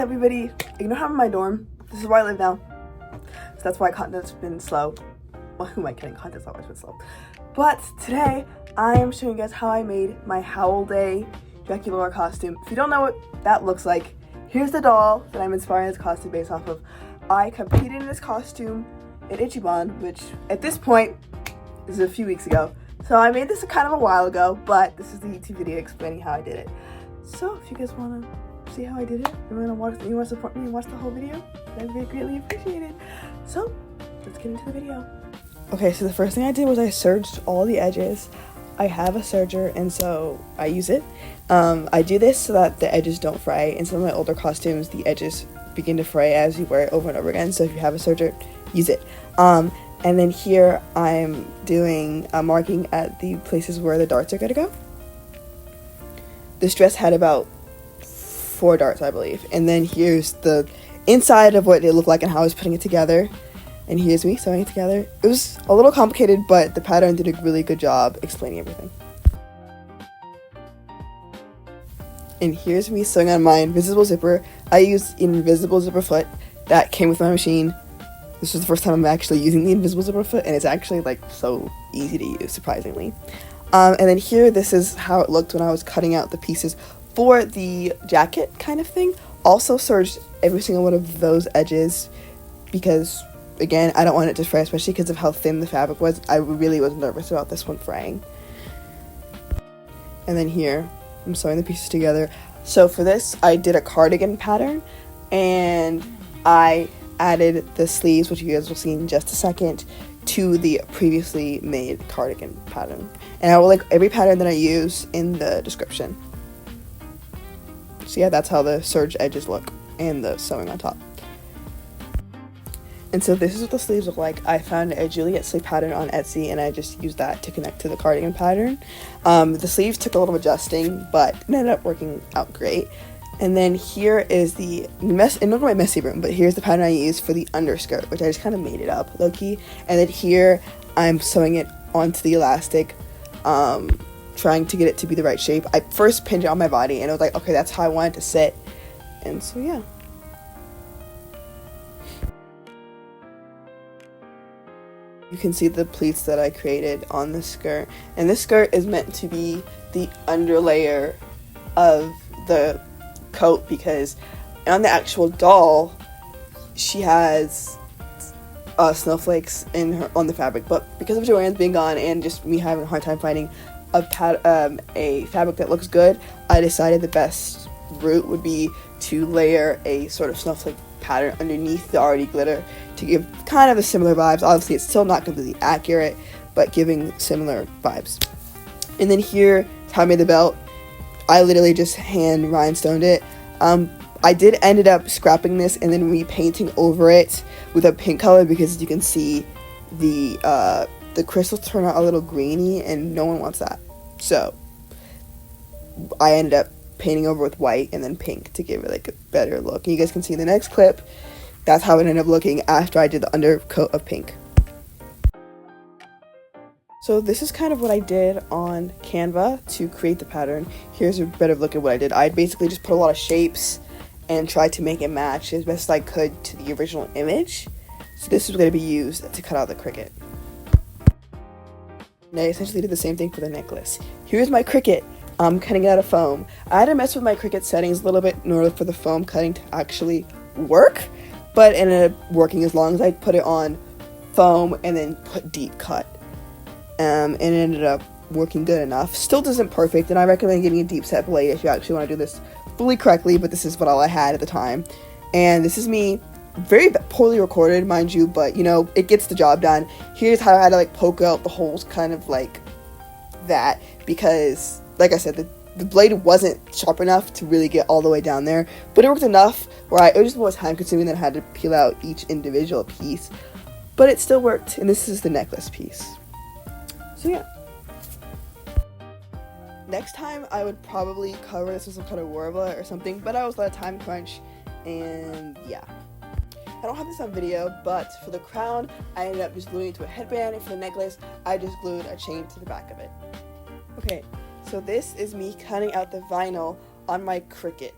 Everybody, you know how I'm in my dorm? This is where I live now. So that's why content's been slow. Well, who am I kidding? Content's always been slow. But today, I am showing you guys how I made my howliday Draculaura costume. If you don't know what that looks like, here's the doll that I'm inspiring this costume based off of. I competed in this costume in Ichiban, which at this point is a few weeks ago. So I made this kind of a while ago, but this is the YouTube video explaining how I did it. So if you guys want to see how I did it, you want to support me and watch the whole video, that'd be greatly appreciated. So let's get into the video. Okay, so the first thing I did was I serged all the edges. I have a serger, and so I use it. I do this so that the edges don't fray. In some of my older costumes, the edges begin to fray as you wear it over and over again, so if you have a serger, use it. And then here I'm doing a marking at the places where the darts are going to go. This dress had about 4 darts, I believe. And then here's the inside of what it looked like and how I was putting it together. And here's me sewing it together. It was a little complicated, but the pattern did a really good job explaining everything. And here's me sewing on my invisible zipper. I used an invisible zipper foot that came with my machine. This was the first time I'm actually using the invisible zipper foot, and it's actually like so easy to use, surprisingly. And then here, this is how it looked when I was cutting out the pieces for the jacket kind of thing. Also serged every single one of those edges because, again, I don't want it to fray, especially because of how thin the fabric was. I really was nervous about this one fraying. And then here, I'm sewing the pieces together. So for this, I did a cardigan pattern, and I added the sleeves, which you guys will see in just a second, to the previously made cardigan pattern. And I will link every pattern that I use in the description. So yeah, that's how the serged edges look and the sewing on top. And so this is what the sleeves look like. I found a Juliet sleeve pattern on Etsy, and I just used that to connect to the cardigan pattern. The sleeves took a little adjusting, but it ended up working out great. And then here is the not my messy room, but here's the pattern I used for the underskirt, which I just kind of made it up, low-key. And then here, I'm sewing it onto the elastic, trying to get it to be the right shape. I first pinned it on my body, and it was like, okay, that's how I want it to sit. And so, yeah. You can see the pleats that I created on the skirt. And this skirt is meant to be the underlayer of the coat, because on the actual doll she has snowflakes on the fabric, but because of Joanne's being gone and just me having a hard time finding a fabric that looks good, I decided the best route would be to layer a sort of snowflake pattern underneath the already glitter to give kind of a similar vibes. Obviously it's still not completely accurate, but giving similar vibes. And then here is how I made the belt. I literally just hand rhinestoned it. I did ended up scrapping this and then repainting over it with a pink color, because as you can see, the crystals turn out a little greeny, and no one wants that. So I ended up painting over with white and then pink to give it like a better look. And you guys can see in the next clip, that's how it ended up looking after I did the undercoat of pink. So this is kind of what I did on Canva to create the pattern. Here's a better look at what I did. I basically just put a lot of shapes and tried to make it match as best as I could to the original image. So this is going to be used to cut out the cricket. And I essentially did the same thing for the necklace. Here's my cricket. I'm cutting it out of foam. I had to mess with my cricket settings a little bit in order for the foam cutting to actually work, but it ended up working as long as I put it on foam and then put deep cut. And it ended up working good enough. Still isn't perfect, and I recommend getting a deep set blade if you actually want to do this fully correctly, but this is what all I had at the time. And this is me, very poorly recorded, mind you, but you know, it gets the job done. Here's how I had to like poke out the holes kind of like that, because like I said, the blade wasn't sharp enough to really get all the way down there, but it worked enough where it was more time consuming than I had to peel out each individual piece, but it still worked. And this is the necklace piece. So yeah. Next time I would probably cover this with some kind of Warbler or something, but I was on a time crunch, and yeah. I don't have this on video, but for the crown, I ended up just gluing it to a headband, and for the necklace, I just glued a chain to the back of it. Okay, so this is me cutting out the vinyl on my cricket.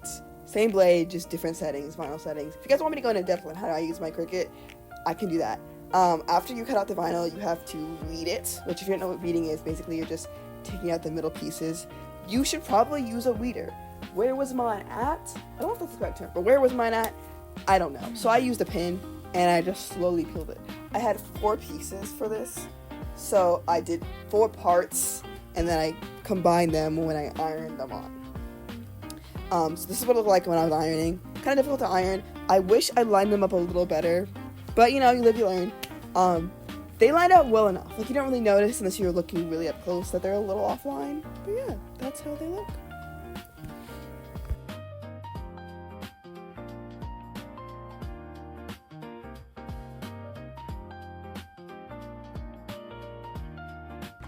Same blade, just different settings, vinyl settings. If you guys want me to go into depth on how I use my Cricut, I can do that. After you cut out the vinyl, you have to weed it, which if you don't know what weeding is, basically you're just taking out the middle pieces. You should probably use a weeder. Where was mine at? I don't know if that's the correct term, but where was mine at? I don't know. So I used a pin and I just slowly peeled it. I had 4 pieces for this, so I did 4 parts and then I combined them when I ironed them on. So this is what it looked like when I was ironing. Kind of difficult to iron. I wish I lined them up a little better, but you know, you live, you learn. They lined out well enough. Like, you don't really notice unless you're looking really up close that they're a little offline. But yeah, that's how they look.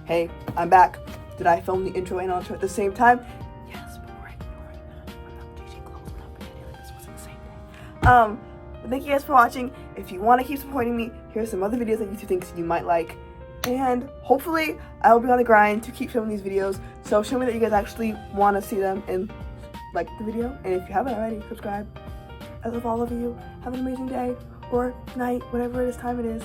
Hey, I'm back. Did I film the intro and outro at the same time? Yes, but we're ignoring that. We're not changing clothes. We're not pretending like this wasn't the same day. But thank you guys for watching. If you want to keep supporting me, here's some other videos that YouTube thinks you might like. And hopefully, I will be on the grind to keep filming these videos. So show me that you guys actually want to see them and like the video. And if you haven't already, subscribe. I love all of you. Have an amazing day or night, whatever it is time it is.